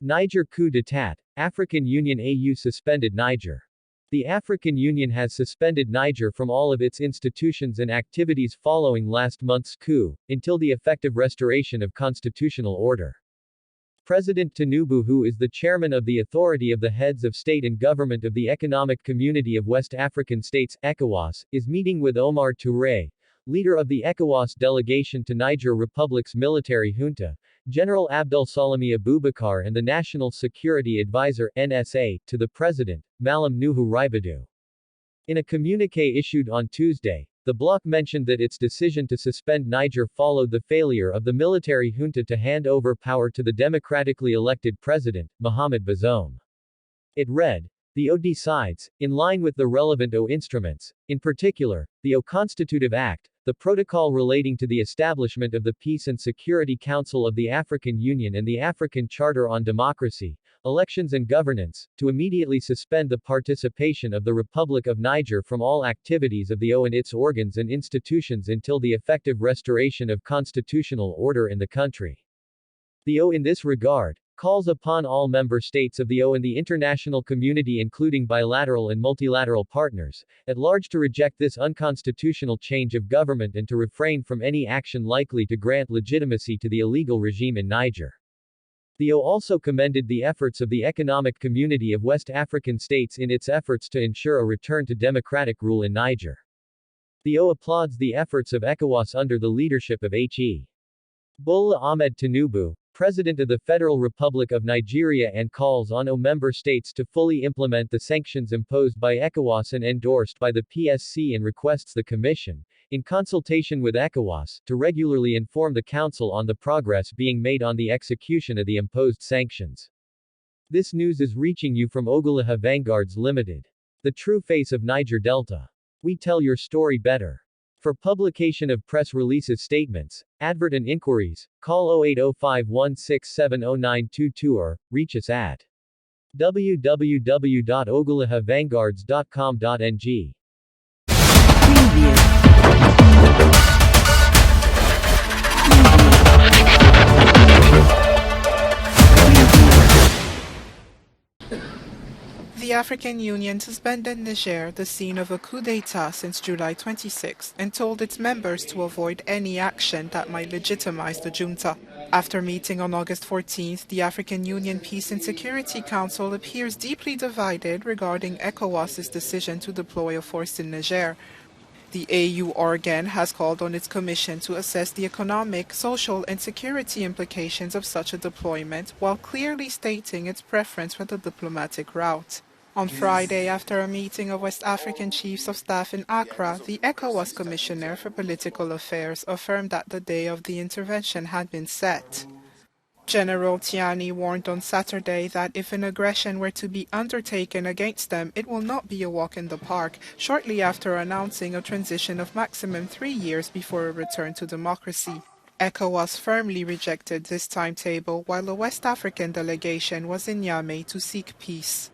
Niger coup d'etat, African Union AU suspended Niger. The African Union has suspended Niger from all of its institutions and activities following last month's coup, until the effective restoration of constitutional order. President Tinubu, who is the chairman of the Authority of the Heads of State and Government of the Economic Community of West African States, ECOWAS, is meeting with Omar Touré, leader of the ECOWAS delegation to Niger Republic's military junta, General Abdel Salami Abubakar and the National Security Advisor, NSA, to the President, Malam Nuhu Ribadu. In a communiqué issued on Tuesday, the bloc mentioned that its decision to suspend Niger followed the failure of the military junta to hand over power to the democratically elected president, Mohamed Bazoum. It read, the O decides, in line with the relevant O instruments, in particular, the O Constitutive Act, the protocol relating to the establishment of the Peace and Security Council of the African Union and the African Charter on Democracy, Elections and Governance, to immediately suspend the participation of the Republic of Niger from all activities of the O and its organs and institutions until the effective restoration of constitutional order in the country. The O in this regard, calls upon all member states of the O and the international community including bilateral and multilateral partners, at large to reject this unconstitutional change of government and to refrain from any action likely to grant legitimacy to the illegal regime in Niger. The O also commended the efforts of the Economic Community of West African States in its efforts to ensure a return to democratic rule in Niger. The O applauds the efforts of ECOWAS under the leadership of H.E. Bola Ahmed Tinubu, President of the Federal Republic of Nigeria, and calls on O member states to fully implement the sanctions imposed by ECOWAS and endorsed by the PSC and requests the Commission, in consultation with ECOWAS, to regularly inform the Council on the progress being made on the execution of the imposed sanctions. This news is reaching you from Ogulaha Vanguards Limited. The true face of Niger Delta. We tell your story better. For publication of press releases, statements, advert and inquiries, call 080516709222 or reach us at www.ogulahavanguards.com.ng. The African Union suspended Niger, the scene of a coup d'etat, since July 26, and told its members to avoid any action that might legitimize the junta. After meeting on August 14th, the African Union Peace and Security Council appears deeply divided regarding ECOWAS's decision to deploy a force in Niger. The AU organ has called on its commission to assess the economic, social, and security implications of such a deployment, while clearly stating its preference for the diplomatic route. On Friday, after a meeting of West African Chiefs of Staff in Accra, the ECOWAS Commissioner for Political Affairs affirmed that the day of the intervention had been set. General Tiani warned on Saturday that if an aggression were to be undertaken against them, it will not be a walk in the park, shortly after announcing a transition of maximum 3 years before a return to democracy. ECOWAS firmly rejected this timetable, while the West African delegation was in Niamey to seek peace.